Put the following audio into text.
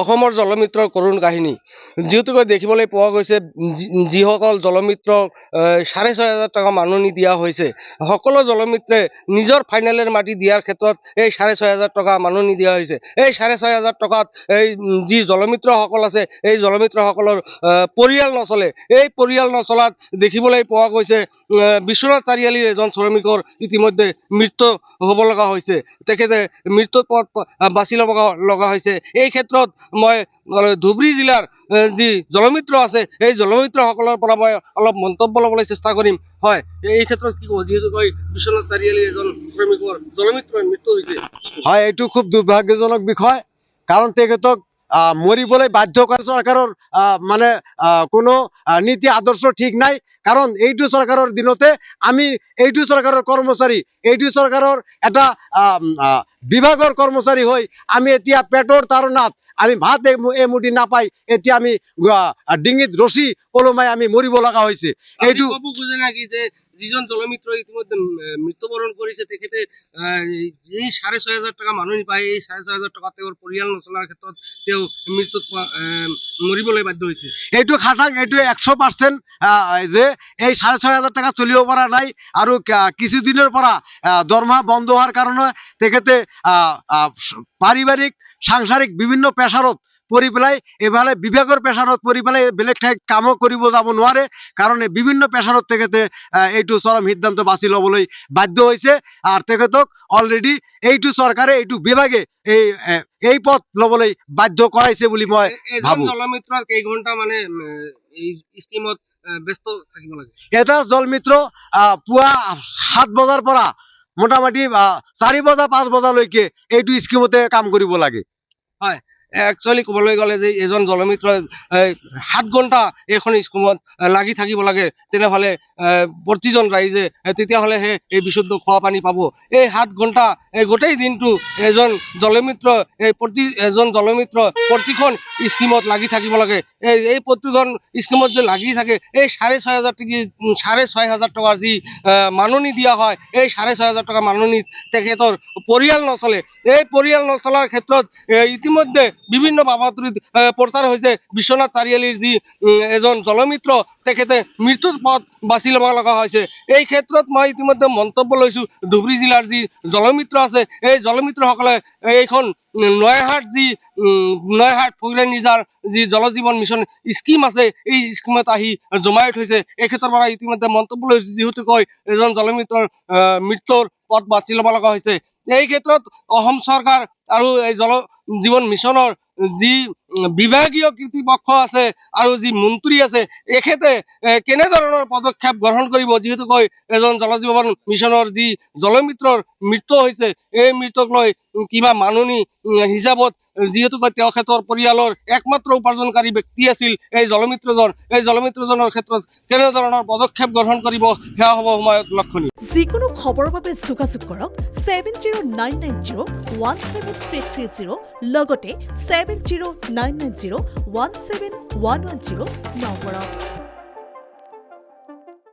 অসমৰ জলমিত্ৰৰ কৰুণ কাহিনী যিহেতুকৈ দেখিবলৈ পোৱা গৈছে যিসকল জলমিত্ৰ ৬,৫০০ টকা মাননি দিয়া হৈছে সকলো জলমিত্ৰে নিজৰ ফাইনেলৰ মাটি দিয়াৰ ক্ষেত্ৰত এই ৬,৫০০ টকা মাননি দিয়া হৈছে। এই ৬,৫০০ টকাত এই যি জলমিত্ৰসকল আছে এই জলমিত্ৰসকলৰ পৰিয়াল নচলে। এই পৰিয়াল নচলাত দেখিবলৈ পোৱা গৈছে বিশ্বনাথ চাৰিআলিৰ এজন শ্ৰমিকৰ ইতিমধ্যে মৃত্যু হ'ব লগা হৈছে। তেখেতে মৃত্যুৰ পথ বাছি ল'ব লগা হৈছে। এই ক্ষেত্ৰত মই ধুবুৰী জিলাৰ যি জলমিত্ৰ আছে এই জলমিত্ৰসকলৰ পৰা মই অলপ মন্তব্য ল'বলৈ চেষ্টা কৰিম। হয়, এই ক্ষেত্ৰত কি ক'ব যিহেতুকৈ বিশ্বনাথ চাৰিআলিৰ এজন শ্ৰমিকৰ জলমিত্ৰৰ মৃত্যু হৈছে? হয়, এইটো খুব দুৰ্ভাগ্যজনক বিষয়, কাৰণ তেখেতক মৰিবলৈ বাধ্য কৰা চৰকাৰৰ মানে কোনো নীতি আদৰ্শ ঠিক নাই। কাৰণ এইটো চৰকাৰৰ দিনতে আমি এইটো চৰকাৰৰ কৰ্মচাৰী, এইটো চৰকাৰৰ এটা বিভাগৰ কৰ্মচাৰী হৈ আমি এতিয়া পেটৰ তাৰণাত আমি ভাত এমুঠি নাপাই এতিয়া আমি ডিঙিত ৰছী ওলমাই আমি মৰিব লগা হৈছে। এইটো ক'ব খোজে নেকি যে যিজন জলমিত্ৰ ইতিমধ্যে মৃত্যুবৰণ কৰিছে তেখেতে এই ৬,৫০০ টকা মাননি পায়, এই ৬,৫০০ টকা তেওঁৰ পৰিয়াল নচলাৰ ক্ষেত্ৰত তেওঁ মৃত্যুত মৰিবলৈ বাধ্য হৈছে? এইটো খাটাং, এইটো 100% যে এই ৬,৫০০ টকা চলিব পৰা নাই আৰু কিছুদিনৰ পৰা দৰমহা বন্ধ হোৱাৰ কাৰণে তেখেতে পাৰিবাৰিক সাংসাৰিক বিভিন্ন প্ৰেছাৰত পৰি পেলাই এইফালে বিভাগৰ প্ৰেছাৰত পৰি পেলাই বেলেগ ঠাইত কামো কৰিব যাব নোৱাৰে। কাৰণ বিভিন্ন প্ৰেছাৰত তেখেতে এইটো চৰম সিদ্ধান্ত বাছি ল'বলৈ বাধ্য হৈছে। আৰু তেখেতক অলৰেডি এইটো চৰকাৰে এইটো বিভাগে এই পথ ল'বলৈ বাধ্য কৰাইছে বুলি মই ভাবো। জলমিত্ৰ কেইঘণ্টা মানে এই স্কিমত ব্যস্ত থাকিব লাগে? এটা জলমিত্ৰ পুৱা 7 বজাৰ পৰা মোটামুটি 4 বজা 5 বজালৈকে এইটো স্কিমতে কাম কৰিব লাগে। হয়, একচুৱেলি ক'বলৈ গ'লে যে এজন জলমিত্ৰই 7 ঘণ্টা এইখন স্কিমত লাগি থাকিব লাগে, তেনেহ'লে প্ৰতিজন ৰাইজে তেতিয়াহ'লেহে এই বিশুদ্ধ খোৱা পানী পাব। এই 7 ঘণ্টা এই গোটেই দিনটো এজন জলমিত্ৰ প্ৰতিখন স্কিমত লাগি থাকিব লাগে। এই প্ৰতিখন স্কিমত যে লাগি থাকে এই ৬,৫০০ টকাৰ যি মাননি দিয়া হয় এই ৬,৫০০ টকা মাননিত তেখেতৰ পৰিয়াল নচলে। এই পৰিয়াল নচলাৰ ক্ষেত্ৰত ইতিমধ্যে বিভিন্ন বাতৰিত প্ৰচাৰ হৈছে বিশ্বনাথ চাৰিআলিৰ যি এজন জলমিত্ৰ তেখেতে মৃত্যুৰ পথ বাছি ল'ব লগা হৈছে। এই ক্ষেত্ৰত মই ইতিমধ্যে মন্তব্য লৈছোঁ ধুবুৰী জিলাৰ যি জলমিত্ৰ আছে এই জলমিত্ৰসকলে এইখন নয়াহাট ফগিৰা নিজাৰ যি জল জীৱন মিছন স্কিম আছে এই স্কিমত আহি জমায়েত হৈছে। এই ক্ষেত্ৰৰ পৰা ইতিমধ্যে মন্তব্য লৈছোঁ যিহেতুকৈ এজন জলমিত্ৰৰ মৃত্যুৰ পথ বাছি ল'ব লগা হৈছে। এই ক্ষেত্ৰত অসম চৰকাৰ আৰু এই জল জীৱন মিছনৰ যি বিভাগীয় কৰ্তৃপক্ষ আছে আৰু যি মন্ত্ৰী আছে এখেতে কেনেধৰণৰ পদক্ষেপ গ্ৰহণ কৰিব যিহেতুকৈ এজন জল জীৱন মিছনৰ যি জলমিত্ৰৰ মৃত্যু হৈছে এই মৃত্যুক লৈ কিবা মাননি হিচাপত যিহেতুকৈ তেখেতৰ পৰিয়ালৰ একমাত্ৰ উপাৰ্জনকাৰী ব্যক্তি আছিল এই জলমিত্ৰজনৰ ক্ষেত্ৰত কেনেধৰণৰ পদক্ষেপ গ্ৰহণ কৰিব সেয়া হ'ব সময়ত লক্ষণীয়। যিকোনো খবৰৰ বাবে যোগাযোগ কৰক 7099017330 লগতে 7099017110 নম্বৰত।